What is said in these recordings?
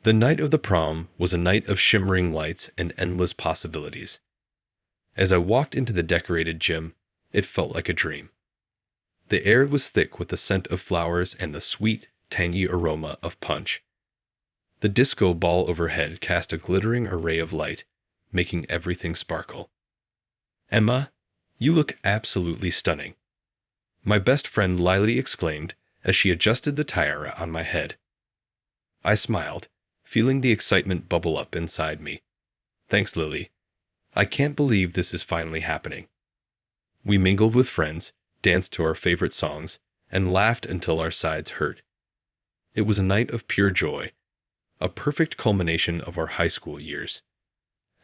The night of the prom was a night of shimmering lights and endless possibilities. As I walked into the decorated gym, it felt like a dream. The air was thick with the scent of flowers and the sweet, tangy aroma of punch. The disco ball overhead cast a glittering array of light, making everything sparkle. "Emma, you look absolutely stunning," my best friend Lily exclaimed as she adjusted the tiara on my head. I smiled, feeling the excitement bubble up inside me. "Thanks, Lily. I can't believe this is finally happening." We mingled with friends, danced to our favorite songs, and laughed until our sides hurt. It was a night of pure joy, a perfect culmination of our high school years.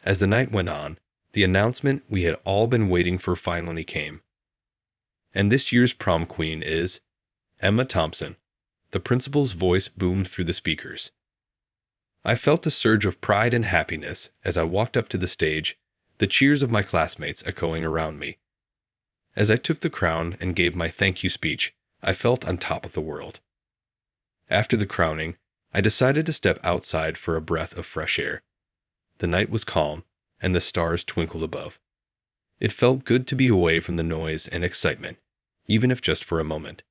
As the night went on, the announcement we had all been waiting for finally came. "And this year's prom queen is Emma Thompson." The principal's voice boomed through the speakers. I felt a surge of pride and happiness as I walked up to the stage, the cheers of my classmates echoing around me. As I took the crown and gave my thank you speech, I felt on top of the world. After the crowning, I decided to step outside for a breath of fresh air. The night was calm, and the stars twinkled above. It felt good to be away from the noise and excitement, even if just for a moment.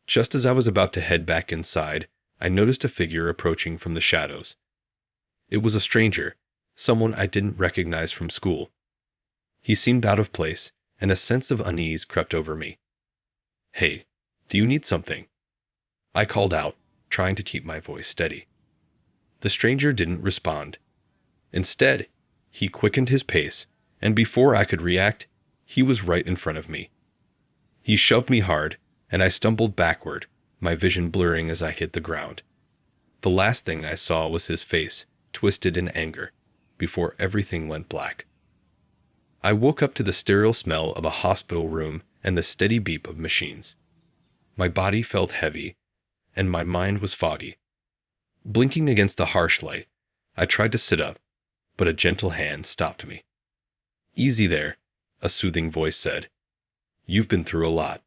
Just as I was about to head back inside, I noticed a figure approaching from the shadows. It was a stranger, someone I didn't recognize from school. He seemed out of place, and a sense of unease crept over me. "Hey, do you need something?" I called out, trying to keep my voice steady. The stranger didn't respond. Instead, he quickened his pace, and before I could react, he was right in front of me. He shoved me hard, and I stumbled backward, my vision blurring as I hit the ground. The last thing I saw was his face, twisted in anger, before everything went black. I woke up to the sterile smell of a hospital room and the steady beep of machines. My body felt heavy, and my mind was foggy. Blinking against the harsh light, I tried to sit up, but a gentle hand stopped me. "Easy there," a soothing voice said. "You've been through a lot."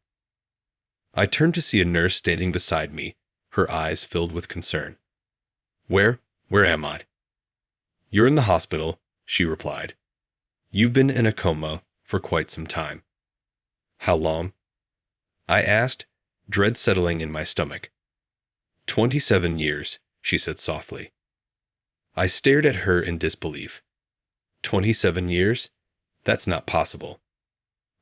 I turned to see a nurse standing beside me, her eyes filled with concern. Where am I?" "You're in the hospital," she replied. "You've been in a coma for quite some time." "How long?" I asked, dread settling in my stomach. 27 years, she said softly. I stared at her in disbelief. 27 years? That's not possible.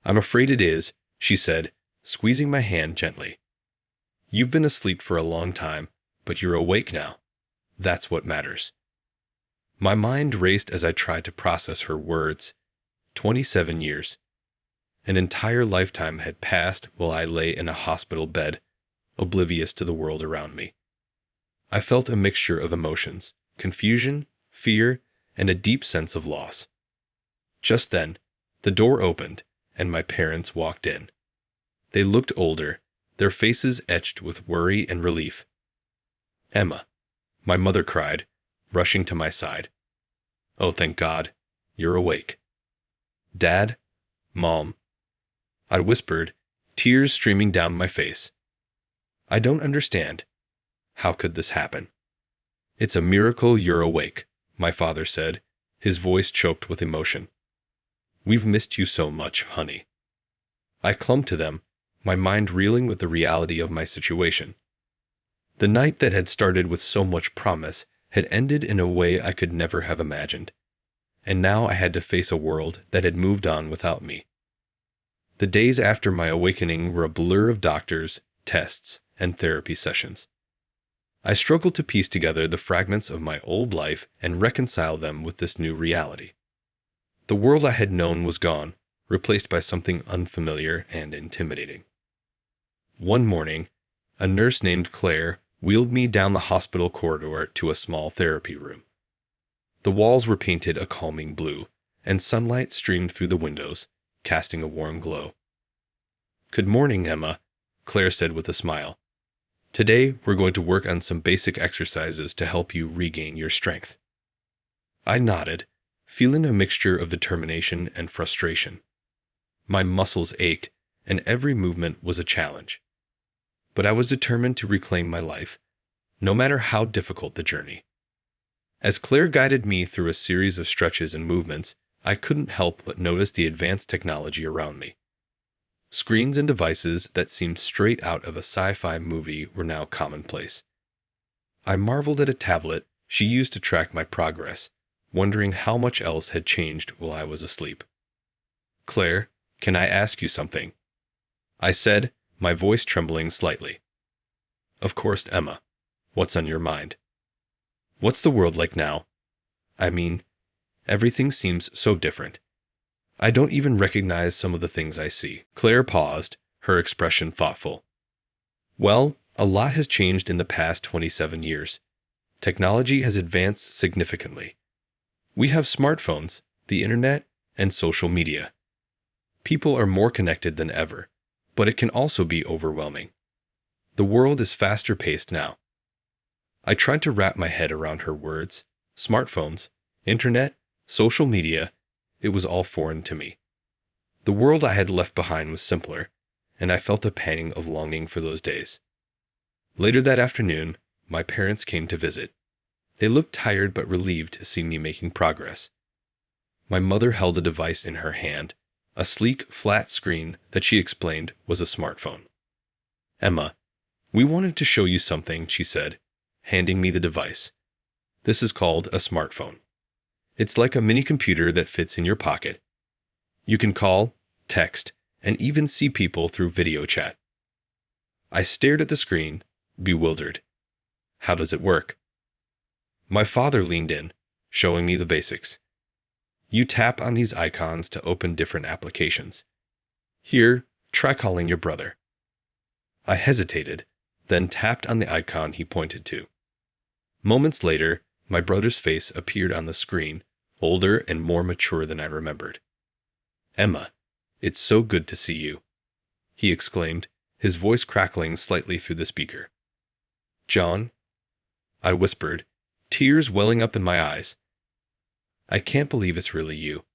"I'm afraid it is," she said, squeezing my hand gently. "You've been asleep for a long time, but you're awake now. That's what matters." My mind raced as I tried to process her words. 27 years. An entire lifetime had passed while I lay in a hospital bed, oblivious to the world around me. I felt a mixture of emotions, confusion, fear, and a deep sense of loss. Just then, the door opened, and my parents walked in. They looked older, their faces etched with worry and relief. "Emma," my mother cried, rushing to my side. "Oh, thank God, you're awake." "Dad? Mom?" I whispered, tears streaming down my face. "I don't understand. How could this happen?" "It's a miracle you're awake," my father said, his voice choked with emotion. "We've missed you so much, honey." I clung to them, my mind reeling with the reality of my situation. The night that had started with so much promise had ended in a way I could never have imagined, and now I had to face a world that had moved on without me. The days after my awakening were a blur of doctors, tests, and therapy sessions. I struggled to piece together the fragments of my old life and reconcile them with this new reality. The world I had known was gone, replaced by something unfamiliar and intimidating. One morning, a nurse named Claire wheeled me down the hospital corridor to a small therapy room. The walls were painted a calming blue, and sunlight streamed through the windows, casting a warm glow. "Good morning, Emma," Claire said with a smile. "Today, we're going to work on some basic exercises to help you regain your strength." I nodded, feeling a mixture of determination and frustration. My muscles ached, and every movement was a challenge. But I was determined to reclaim my life, no matter how difficult the journey. As Claire guided me through a series of stretches and movements, I couldn't help but notice the advanced technology around me. Screens and devices that seemed straight out of a sci-fi movie were now commonplace. I marveled at a tablet she used to track my progress, wondering how much else had changed while I was asleep. "Claire, can I ask you something?" I said, my voice trembling slightly. "Of course, Emma. What's on your mind?" "What's the world like now? I mean, everything seems so different. I don't even recognize some of the things I see." Claire paused, her expression thoughtful. "Well, a lot has changed in the past 27 years. Technology has advanced significantly. We have smartphones, the internet, and social media. People are more connected than ever, but it can also be overwhelming. The world is faster paced now." I tried to wrap my head around her words. Smartphones, internet, social media, it was all foreign to me. The world I had left behind was simpler, and I felt a pang of longing for those days. Later that afternoon, my parents came to visit. They looked tired but relieved to see me making progress. My mother held a device in her hand, a sleek, flat screen that she explained was a smartphone. "Emma, we wanted to show you something," she said, handing me the device. "This is called a smartphone. It's like a mini computer that fits in your pocket. You can call, text, and even see people through video chat." I stared at the screen, bewildered. "How does it work?" My father leaned in, showing me the basics. "You tap on these icons to open different applications. Here, try calling your brother." I hesitated, then tapped on the icon he pointed to. Moments later, my brother's face appeared on the screen, older and more mature than I remembered. "Emma, it's so good to see you," he exclaimed, his voice crackling slightly through the speaker. "John?" I whispered, tears welling up in my eyes. "I can't believe it's really you."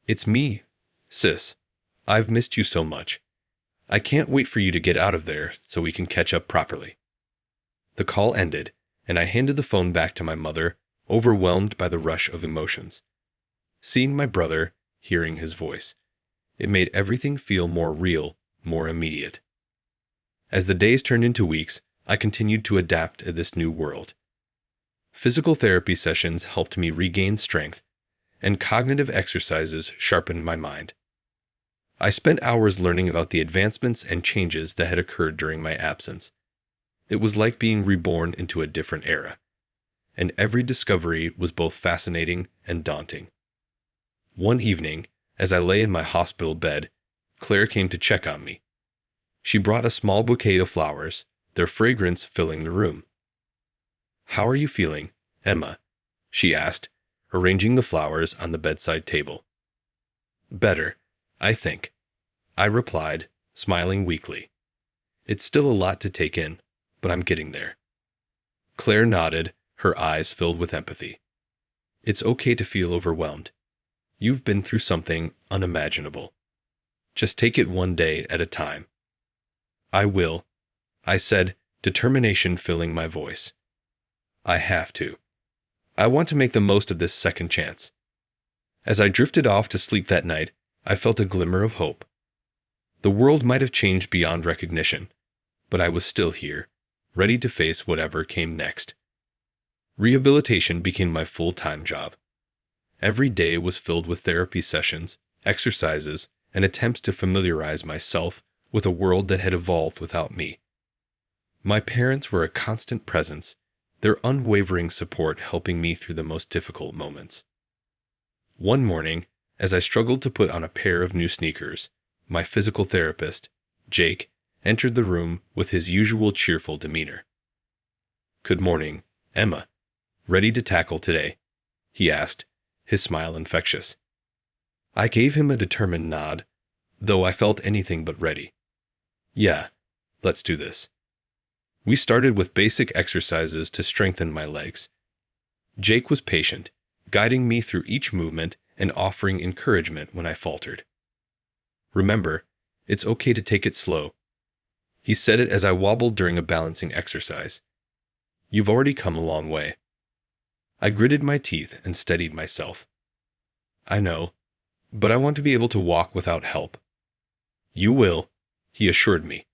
"It's me, sis. I've missed you so much. I can't wait for you to get out of there so we can catch up properly." The call ended, and I handed the phone back to my mother, overwhelmed by the rush of emotions. Seeing my brother, hearing his voice, it made everything feel more real, more immediate. As the days turned into weeks, I continued to adapt to this new world. Physical therapy sessions helped me regain strength, and cognitive exercises sharpened my mind. I spent hours learning about the advancements and changes that had occurred during my absence. It was like being reborn into a different era, and every discovery was both fascinating and daunting. One evening, as I lay in my hospital bed, Claire came to check on me. She brought a small bouquet of flowers, their fragrance filling the room. "How are you feeling, Emma?" she asked, arranging the flowers on the bedside table. "Better, I think," I replied, smiling weakly. "It's still a lot to take in, but I'm getting there." Claire nodded, her eyes filled with empathy. "It's okay to feel overwhelmed. You've been through something unimaginable. Just take it one day at a time." "I will," I said, determination filling my voice. "I have to. I want to make the most of this second chance." As I drifted off to sleep that night, I felt a glimmer of hope. The world might have changed beyond recognition, but I was still here, ready to face whatever came next. Rehabilitation became my full-time job. Every day was filled with therapy sessions, exercises, and attempts to familiarize myself with a world that had evolved without me. My parents were a constant presence, their unwavering support helping me through the most difficult moments. One morning, as I struggled to put on a pair of new sneakers, my physical therapist, Jake, entered the room with his usual cheerful demeanor. "Good morning, Emma. Ready to tackle today?" he asked, his smile infectious. I gave him a determined nod, though I felt anything but ready. "Yeah, let's do this." We started with basic exercises to strengthen my legs. Jake was patient, guiding me through each movement and offering encouragement when I faltered. "Remember, it's okay to take it slow." He said it as I wobbled during a balancing exercise. "You've already come a long way." I gritted my teeth and steadied myself. I know, but I want to be able to walk without help. You will, he assured me.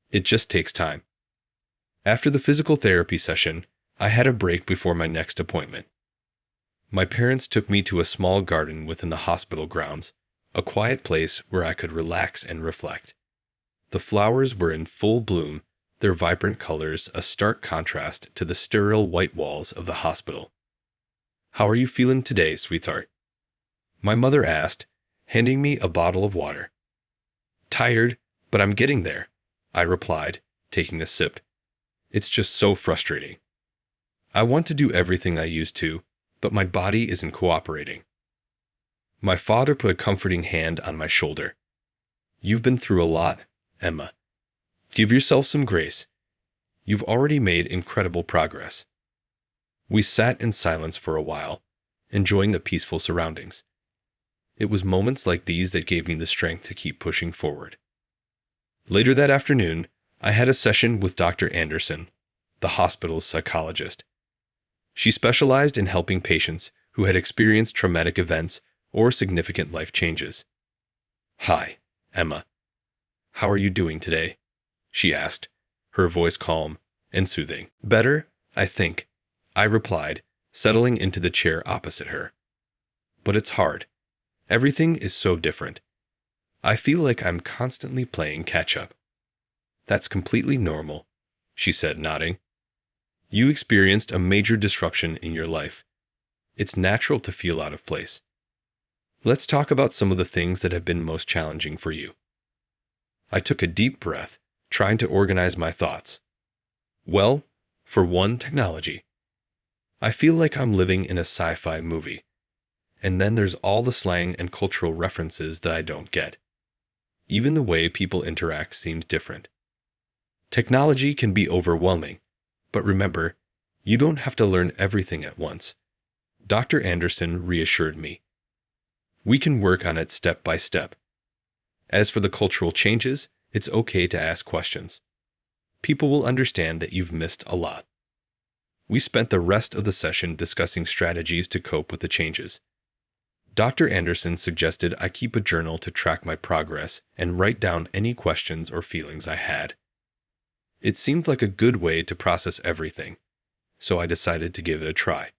It just takes time. After the physical therapy session, I had a break before my next appointment. My parents took me to a small garden within the hospital grounds, a quiet place where I could relax and reflect. The flowers were in full bloom, their vibrant colors a stark contrast to the sterile white walls of the hospital. How are you feeling today, sweetheart? My mother asked, handing me a bottle of water. Tired, but I'm getting there, I replied, taking a sip. It's just so frustrating. I want to do everything I used to, but my body isn't cooperating. My father put a comforting hand on my shoulder. You've been through a lot, Emma. Give yourself some grace. You've already made incredible progress. We sat in silence for a while, enjoying the peaceful surroundings. It was moments like these that gave me the strength to keep pushing forward. Later that afternoon, I had a session with Dr. Anderson, the hospital's psychologist. She specialized in helping patients who had experienced traumatic events or significant life changes. Hi, Emma. How are you doing today? She asked, her voice calm and soothing. Better, I think, I replied, settling into the chair opposite her. But it's hard. Everything is so different. I feel like I'm constantly playing catch-up. That's completely normal, she said, nodding. You experienced a major disruption in your life. It's natural to feel out of place. Let's talk about some of the things that have been most challenging for you. I took a deep breath, trying to organize my thoughts. Well, for one, technology. I feel like I'm living in a sci-fi movie. And then there's all the slang and cultural references that I don't get. Even the way people interact seems different. Technology can be overwhelming, but remember, you don't have to learn everything at once. Dr. Anderson reassured me. We can work on it step by step. As for the cultural changes, it's okay to ask questions. People will understand that you've missed a lot. We spent the rest of the session discussing strategies to cope with the changes. Dr. Anderson suggested I keep a journal to track my progress and write down any questions or feelings I had. It seemed like a good way to process everything, so I decided to give it a try.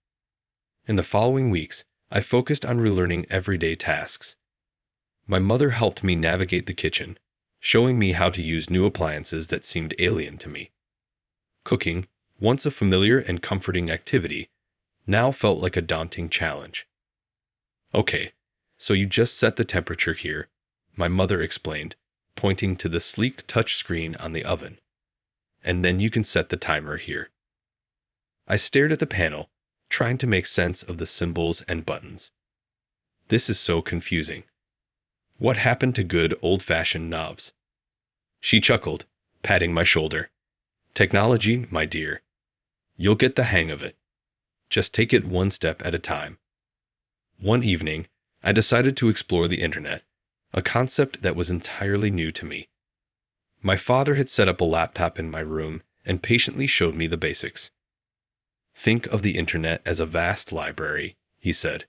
In the following weeks, I focused on relearning everyday tasks. My mother helped me navigate the kitchen, showing me how to use new appliances that seemed alien to me. Cooking, once a familiar and comforting activity, now felt like a daunting challenge. Okay, so you just set the temperature here, my mother explained, pointing to the sleek touch screen on the oven. And then you can set the timer here. I stared at the panel, trying to make sense of the symbols and buttons. This is so confusing. What happened to good old-fashioned knobs? She chuckled, patting my shoulder. Technology, my dear. You'll get the hang of it. Just take it one step at a time. One evening, I decided to explore the internet, a concept that was entirely new to me. My father had set up a laptop in my room and patiently showed me the basics. Think of the internet as a vast library, he said.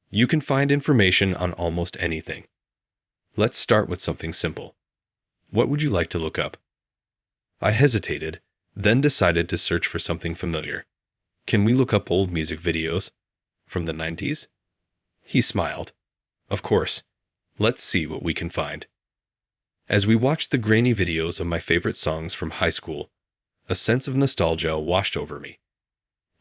You can find information on almost anything. Let's start with something simple. What would you like to look up? I hesitated, then decided to search for something familiar. Can we look up old music videos? From the 90s? He smiled. Of course. Let's see what we can find. As we watched the grainy videos of my favorite songs from high school, a sense of nostalgia washed over me.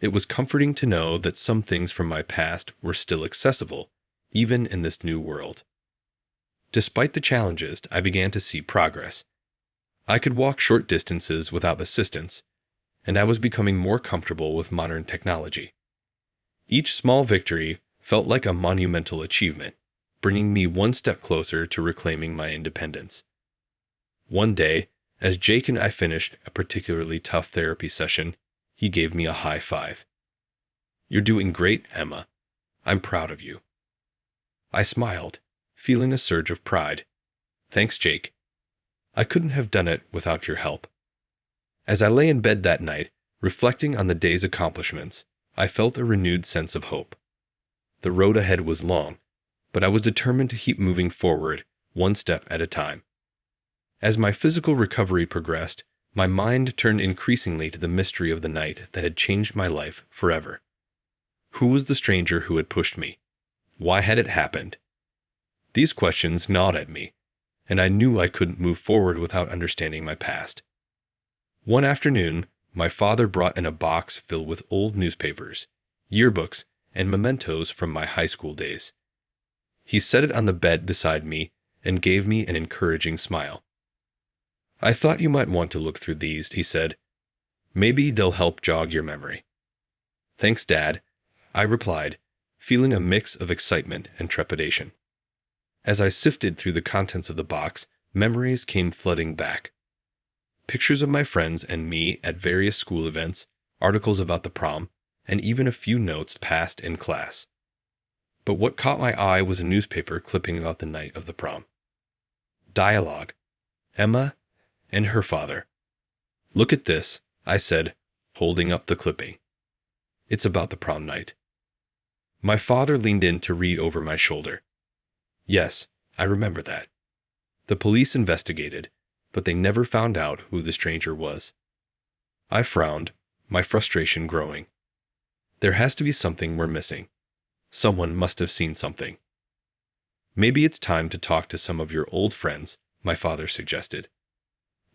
It was comforting to know that some things from my past were still accessible, even in this new world. Despite the challenges, I began to see progress. I could walk short distances without assistance, and I was becoming more comfortable with modern technology. Each small victory felt like a monumental achievement, bringing me one step closer to reclaiming my independence. One day, as Jake and I finished a particularly tough therapy session, he gave me a high five. You're doing great, Emma. I'm proud of you. I smiled, feeling a surge of pride. Thanks, Jake. I couldn't have done it without your help. As I lay in bed that night, reflecting on the day's accomplishments, I felt a renewed sense of hope. The road ahead was long, but I was determined to keep moving forward, one step at a time. As my physical recovery progressed, my mind turned increasingly to the mystery of the night that had changed my life forever. Who was the stranger who had pushed me? Why had it happened? These questions gnawed at me, and I knew I couldn't move forward without understanding my past. One afternoon, my father brought in a box filled with old newspapers, yearbooks, and mementos from my high school days. He set it on the bed beside me and gave me an encouraging smile. "I thought you might want to look through these," he said. "Maybe they'll help jog your memory." "Thanks, Dad," I replied, feeling a mix of excitement and trepidation. As I sifted through the contents of the box, memories came flooding back. Pictures of my friends and me at various school events, articles about the prom, and even a few notes passed in class. But what caught my eye was a newspaper clipping about the night of the prom. Dialogue: Emma and her father. "Look at this," I said, holding up the clipping. "It's about the prom night." My father leaned in to read over my shoulder. "Yes, I remember that. The police investigated, but they never found out who the stranger was." I frowned, my frustration growing. There has to be something we're missing. Someone must have seen something. "Maybe it's time to talk to some of your old friends," my father suggested.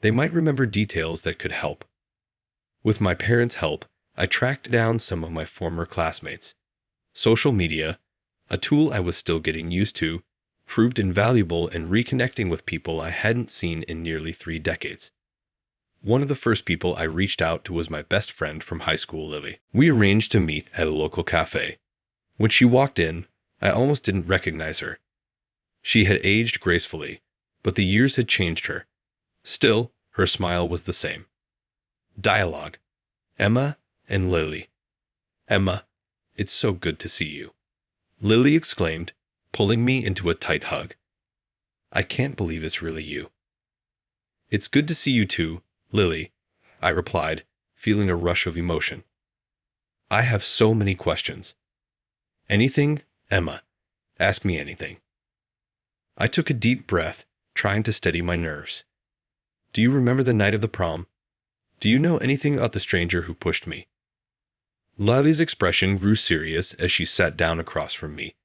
"They might remember details that could help." With my parents' help, I tracked down some of my former classmates. Social media, a tool I was still getting used to, proved invaluable in reconnecting with people I hadn't seen in nearly 3 decades. One of the first people I reached out to was my best friend from high school, Lily. We arranged to meet at a local cafe. When she walked in, I almost didn't recognize her. She had aged gracefully, but the years had changed her. Still, her smile was the same. Dialogue: Emma and Lily. "Emma, it's so good to see you," Lily exclaimed, pulling me into a tight hug. "I can't believe it's really you." "It's good to see you too, Lily," I replied, feeling a rush of emotion. "I have so many questions." "Anything, Emma. Ask me anything." I took a deep breath, trying to steady my nerves. "Do you remember the night of the prom? Do you know anything about the stranger who pushed me?" Lily's expression grew serious as she sat down across from me.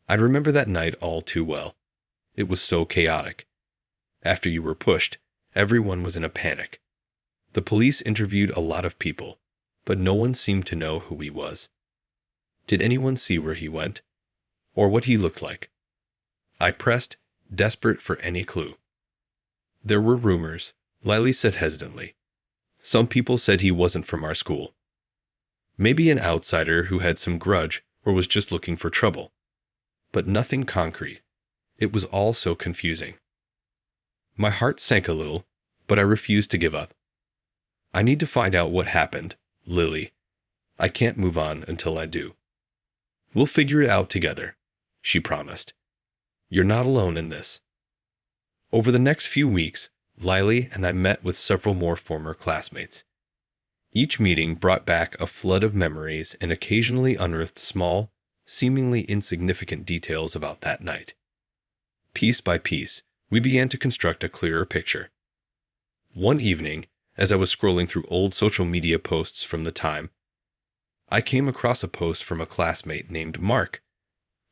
I remember that night all too well. It was so chaotic. After you were pushed, everyone was in a panic. The police interviewed a lot of people, but no one seemed to know who he was. Did anyone see where he went? Or what he looked like? I pressed, desperate for any clue. "There were rumors," Lily said hesitantly. "Some people said he wasn't from our school. Maybe an outsider who had some grudge or was just looking for trouble. But nothing concrete. It was all so confusing." My heart sank a little, but I refused to give up. "I need to find out what happened, Lily. I can't move on until I do." "We'll figure it out together," she promised. "You're not alone in this." Over the next few weeks, Lily and I met with several more former classmates. Each meeting brought back a flood of memories and occasionally unearthed small, seemingly insignificant details about that night. Piece by piece, we began to construct a clearer picture. One evening, as I was scrolling through old social media posts from the time, I came across a post from a classmate named Mark,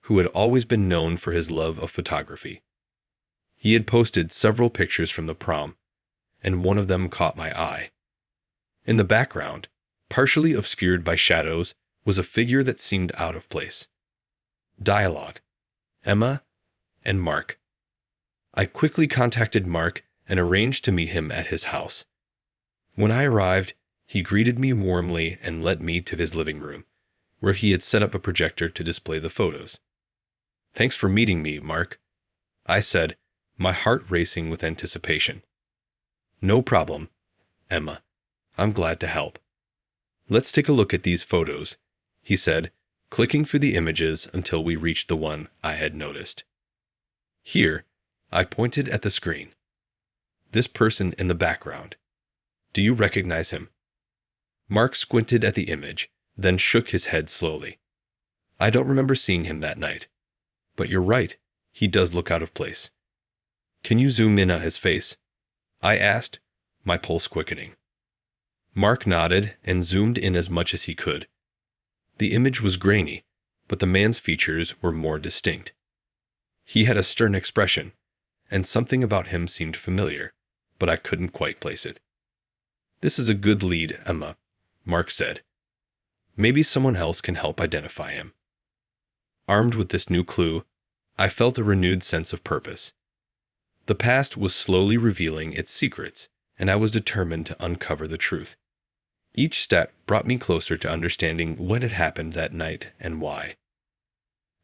who had always been known for his love of photography. He had posted several pictures from the prom, and one of them caught my eye. In the background, partially obscured by shadows, was a figure that seemed out of place. Dialogue: Emma and Mark. I quickly contacted Mark and arranged to meet him at his house. When I arrived, he greeted me warmly and led me to his living room, where he had set up a projector to display the photos. "Thanks for meeting me, Mark," I said, my heart racing with anticipation. "No problem, Emma. I'm glad to help. Let's take a look at these photos," he said, clicking through the images until we reached the one I had noticed. "Here," I pointed at the screen. "This person in the background. Do you recognize him?" Mark squinted at the image, then shook his head slowly. I don't remember seeing him that night. But you're right, he does look out of place. Can you zoom in on his face? I asked, my pulse quickening. Mark nodded and zoomed in as much as he could. The image was grainy, but the man's features were more distinct. He had a stern expression, and something about him seemed familiar, but I couldn't quite place it. This is a good lead, Emma, Mark said. Maybe someone else can help identify him. Armed with this new clue, I felt a renewed sense of purpose. The past was slowly revealing its secrets, and I was determined to uncover the truth. Each step brought me closer to understanding what had happened that night and why.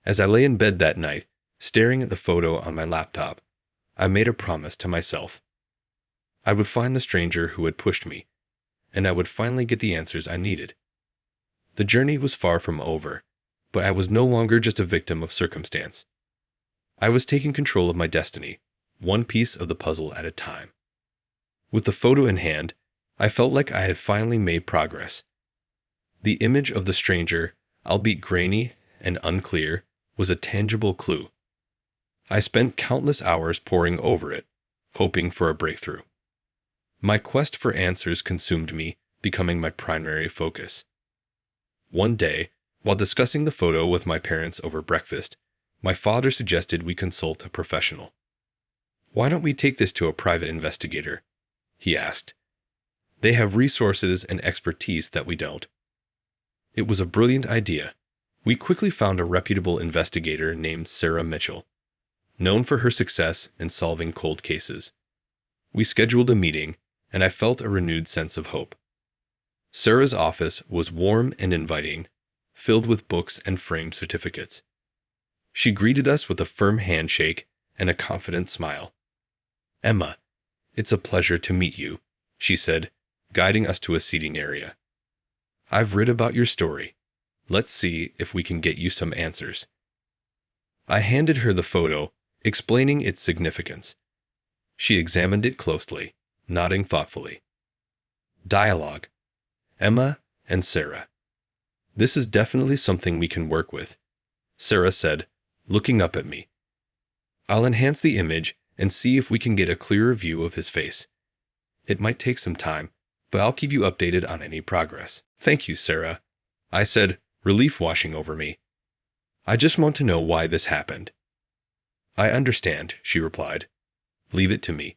As I lay in bed that night, staring at the photo on my laptop, I made a promise to myself. I would find the stranger who had pushed me, and I would finally get the answers I needed. The journey was far from over, but I was no longer just a victim of circumstance. I was taking control of my destiny, one piece of the puzzle at a time. With the photo in hand, I felt like I had finally made progress. The image of the stranger, albeit grainy and unclear, was a tangible clue. I spent countless hours poring over it, hoping for a breakthrough. My quest for answers consumed me, becoming my primary focus. One day, while discussing the photo with my parents over breakfast, my father suggested we consult a professional. "Why don't we take this to a private investigator?" he asked. "They have resources and expertise that we don't." It was a brilliant idea. We quickly found a reputable investigator named Sarah Mitchell, known for her success in solving cold cases. We scheduled a meeting, and I felt a renewed sense of hope. Sarah's office was warm and inviting, filled with books and framed certificates. She greeted us with a firm handshake and a confident smile. "Emma, it's a pleasure to meet you," she said, guiding us to a seating area. "I've read about your story. Let's see if we can get you some answers." I handed her the photo, explaining its significance. She examined it closely, nodding thoughtfully. Dialogue. Emma and Sarah. "This is definitely something we can work with," Sarah said, looking up at me. "I'll enhance the image and see if we can get a clearer view of his face. It might take some time, but I'll keep you updated on any progress." "Thank you, Sarah," I said, relief washing over me. "I just want to know why this happened." "I understand," she replied. "Leave it to me.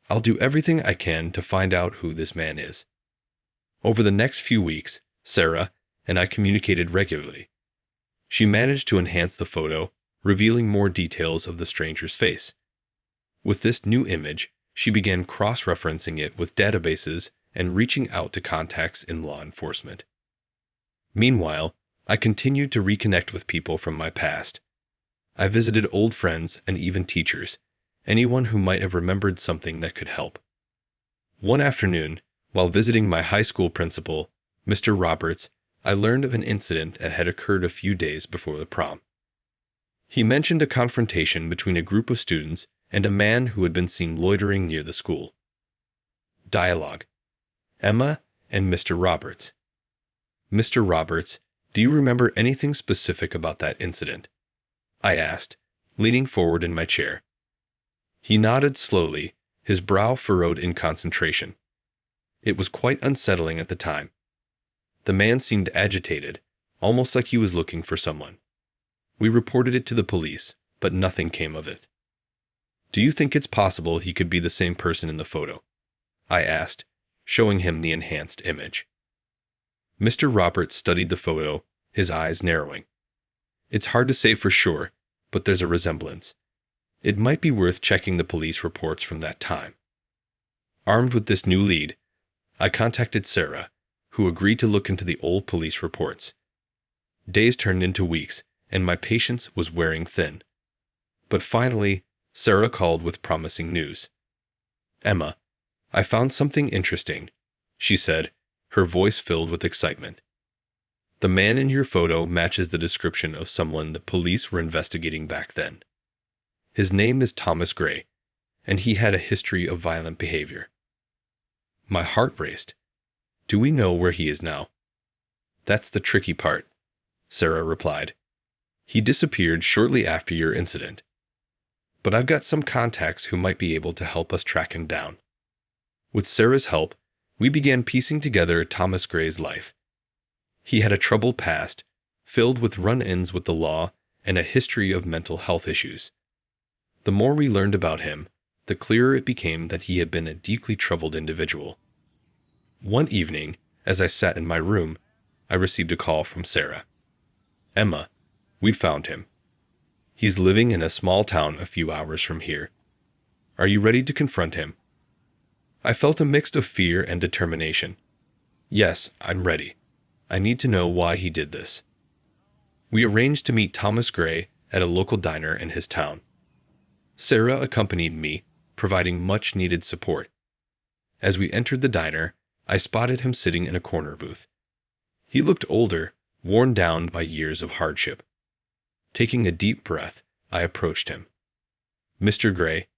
I'll do everything I can to find out who this man is." Over the next few weeks, Sarah and I communicated regularly. She managed to enhance the photo, revealing more details of the stranger's face. With this new image, she began cross-referencing it with databases and reaching out to contacts in law enforcement. Meanwhile, I continued to reconnect with people from my past. I visited old friends and even teachers, anyone who might have remembered something that could help. One afternoon, while visiting my high school principal, Mr. Roberts, I learned of an incident that had occurred a few days before the prom. He mentioned a confrontation between a group of students and a man who had been seen loitering near the school. Dialogue. Emma and Mr. Roberts. "Mr. Roberts, do you remember anything specific about that incident?" I asked, leaning forward in my chair. He nodded slowly, his brow furrowed in concentration. It was quite unsettling at the time. The man seemed agitated, almost like he was looking for someone. We reported it to the police, but nothing came of it. "Do you think it's possible he could be the same person in the photo?" I asked, showing him the enhanced image. Mr. Roberts studied the photo, his eyes narrowing. "It's hard to say for sure, but there's a resemblance. It might be worth checking the police reports from that time." Armed with this new lead, I contacted Sarah, who agreed to look into the old police reports. Days turned into weeks, and my patience was wearing thin. But finally, Sarah called with promising news. "Emma, I found something interesting," she said, her voice filled with excitement. "The man in your photo matches the description of someone the police were investigating back then. His name is Thomas Gray, and he had a history of violent behavior." My heart raced. "Do we know where he is now?" That's the tricky part, Sarah replied. He disappeared shortly after your incident. But I've got some contacts who might be able to help us track him down. With Sarah's help, we began piecing together Thomas Gray's life. He had a troubled past, filled with run-ins with the law and a history of mental health issues. The more we learned about him, the clearer it became that he had been a deeply troubled individual. One evening, as I sat in my room, I received a call from Sarah. "Emma, we've found him. He's living in a small town a few hours from here. Are you ready to confront him?" I felt a mix of fear and determination. Yes, I'm ready. I need to know why he did this. We arranged to meet Thomas Gray at a local diner in his town. Sarah accompanied me, providing much-needed support. As we entered the diner, I spotted him sitting in a corner booth. He looked older, worn down by years of hardship. Taking a deep breath, I approached him. "Mr. Gray,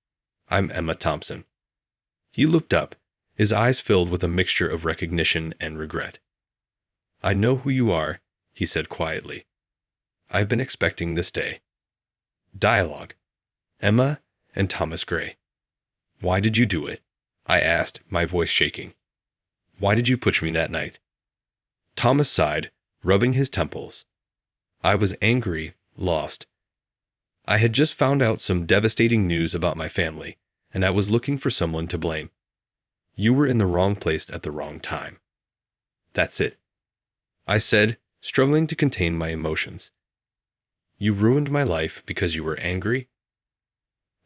I'm Emma Thompson." He looked up, his eyes filled with a mixture of recognition and regret. "I know who you are," he said quietly. "I've been expecting this day." Dialogue. Emma and Thomas Gray. "Why did you do it?" I asked, my voice shaking. "Why did you push me that night?" Thomas sighed, rubbing his temples. "I was angry, lost. I had just found out some devastating news about my family, and I was looking for someone to blame. You were in the wrong place at the wrong time." "That's it," I said, struggling to contain my emotions. "You ruined my life because you were angry?"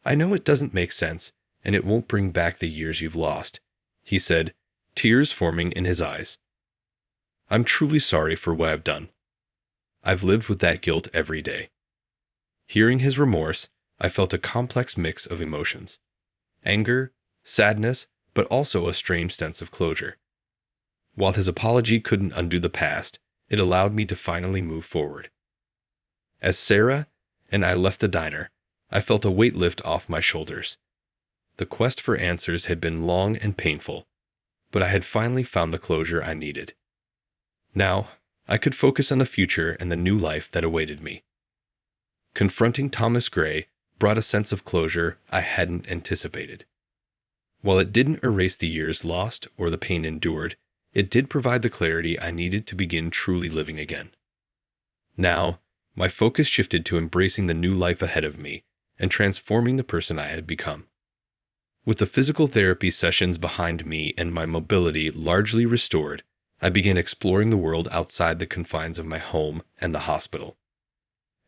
"I know it doesn't make sense, and it won't bring back the years you've lost," he said, tears forming in his eyes. "I'm truly sorry for what I've done. I've lived with that guilt every day." Hearing his remorse, I felt a complex mix of emotions. Anger, sadness, but also a strange sense of closure. While his apology couldn't undo the past, it allowed me to finally move forward. As Sarah and I left the diner, I felt a weight lift off my shoulders. The quest for answers had been long and painful, but I had finally found the closure I needed. Now, I could focus on the future and the new life that awaited me. Confronting Thomas Gray brought a sense of closure I hadn't anticipated. While it didn't erase the years lost or the pain endured, it did provide the clarity I needed to begin truly living again. Now, my focus shifted to embracing the new life ahead of me and transforming the person I had become. With the physical therapy sessions behind me and my mobility largely restored, I began exploring the world outside the confines of my home and the hospital.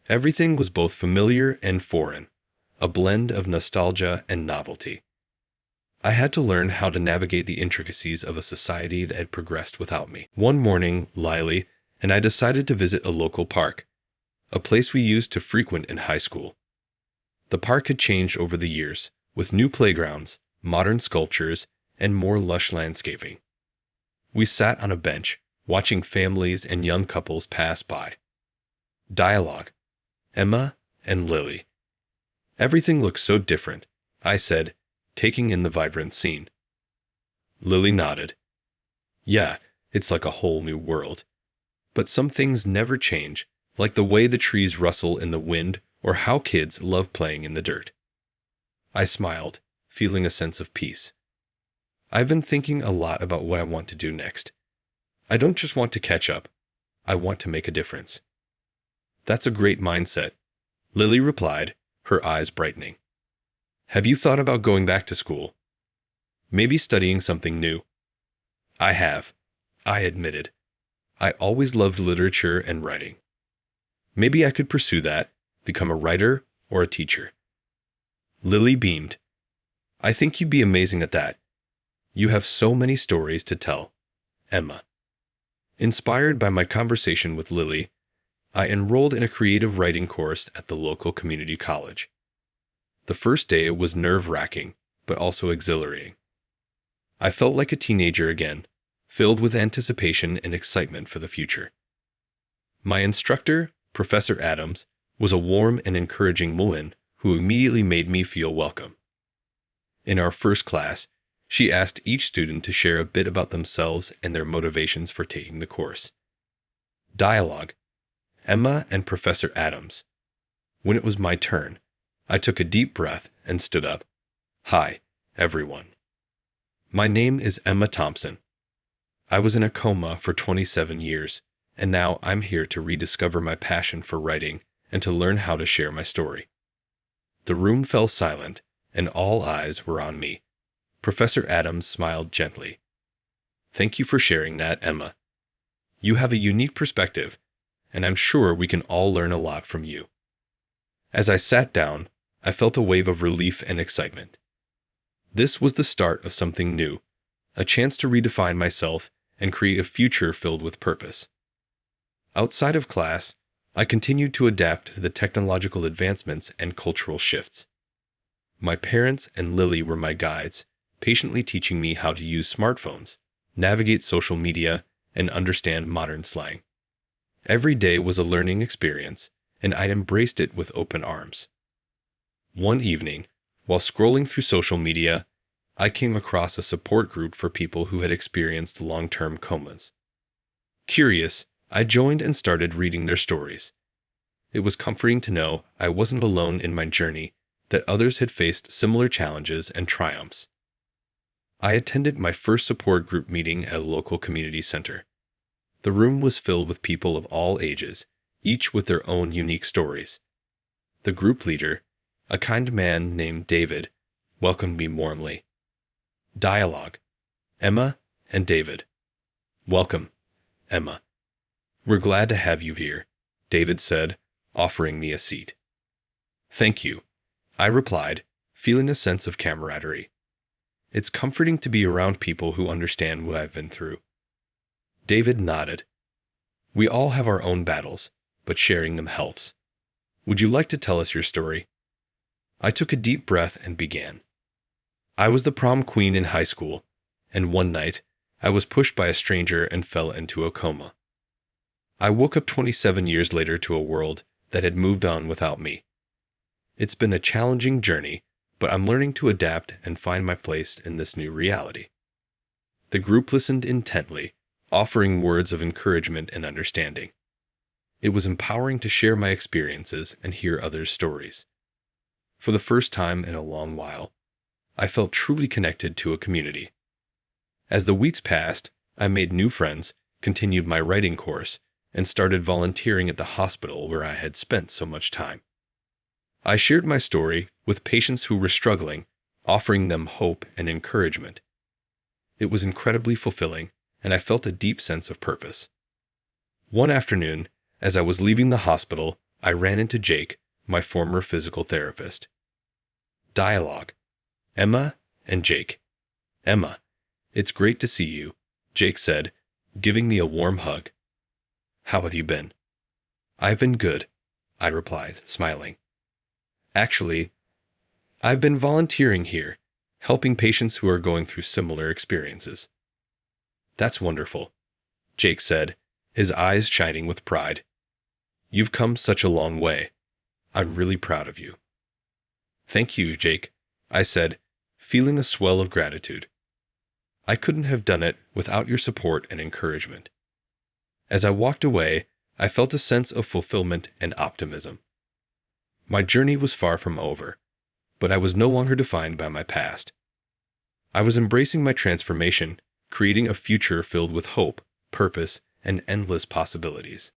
Everything was both familiar and foreign, a blend of nostalgia and novelty. I had to learn how to navigate the intricacies of a society that had progressed without me. One morning, Lily and I decided to visit a local park, a place we used to frequent in high school. The park had changed over the years, with new playgrounds, modern sculptures, and more lush landscaping. We sat on a bench, watching families and young couples pass by. Dialogue. Emma and Lily. "Everything looks so different," I said, taking in the vibrant scene. Lily nodded. "Yeah, it's like a whole new world. But some things never change, like the way the trees rustle in the wind or how kids love playing in the dirt." I smiled, feeling a sense of peace. I've been thinking a lot about what I want to do next. I don't just want to catch up. I want to make a difference. "That's a great mindset," Lily replied, her eyes brightening. "Have you thought about going back to school? Maybe studying something new?" "I have," I admitted. "I always loved literature and writing. Maybe I could pursue that, become a writer or a teacher." Lily beamed. "I think you'd be amazing at that. You have so many stories to tell." Emma. Inspired by my conversation with Lily, I enrolled in a creative writing course at the local community college. The first day was nerve-wracking, but also exhilarating. I felt like a teenager again, filled with anticipation and excitement for the future. My instructor, Professor Adams, was a warm and encouraging woman who immediately made me feel welcome. In our first class, she asked each student to share a bit about themselves and their motivations for taking the course. Dialogue. Emma and Professor Adams. When it was my turn, I took a deep breath and stood up. Hi, everyone. My name is Emma Thompson. I was in a coma for 27 years, and now I'm here to rediscover my passion for writing and to learn how to share my story. The room fell silent, and all eyes were on me. Professor Adams smiled gently. Thank you for sharing that, Emma. You have a unique perspective, and I'm sure we can all learn a lot from you. As I sat down, I felt a wave of relief and excitement. This was the start of something new, a chance to redefine myself and create a future filled with purpose. Outside of class, I continued to adapt to the technological advancements and cultural shifts. My parents and Lily were my guides, patiently teaching me how to use smartphones, navigate social media, and understand modern slang. Every day was a learning experience, and I embraced it with open arms. One evening, while scrolling through social media, I came across a support group for people who had experienced long-term comas. Curious, I joined and started reading their stories. It was comforting to know I wasn't alone in my journey, that others had faced similar challenges and triumphs. I attended my first support group meeting at a local community center. The room was filled with people of all ages, each with their own unique stories. The group leader, a kind man named David, welcomed me warmly. Dialogue. Emma and David. Welcome, Emma. We're glad to have you here, David said, offering me a seat. Thank you, I replied, feeling a sense of camaraderie. It's comforting to be around people who understand what I've been through. David nodded. We all have our own battles, but sharing them helps. Would you like to tell us your story? I took a deep breath and began. I was the prom queen in high school, and one night, I was pushed by a stranger and fell into a coma. I woke up 27 years later to a world that had moved on without me. It's been a challenging journey, but I'm learning to adapt and find my place in this new reality. The group listened intently, offering words of encouragement and understanding. It was empowering to share my experiences and hear others' stories. For the first time in a long while, I felt truly connected to a community. As the weeks passed, I made new friends, continued my writing course, and started volunteering at the hospital where I had spent so much time. I shared my story with patients who were struggling, offering them hope and encouragement. It was incredibly fulfilling, and I felt a deep sense of purpose. One afternoon, as I was leaving the hospital, I ran into Jake, my former physical therapist. Dialogue. Emma and Jake. Emma, it's great to see you, Jake said, giving me a warm hug. How have you been? I've been good, I replied, smiling. Actually, I've been volunteering here, helping patients who are going through similar experiences. That's wonderful, Jake said, his eyes shining with pride. You've come such a long way. I'm really proud of you. Thank you, Jake, I said, feeling a swell of gratitude. I couldn't have done it without your support and encouragement. As I walked away, I felt a sense of fulfillment and optimism. My journey was far from over, but I was no longer defined by my past. I was embracing my transformation, creating a future filled with hope, purpose, and endless possibilities.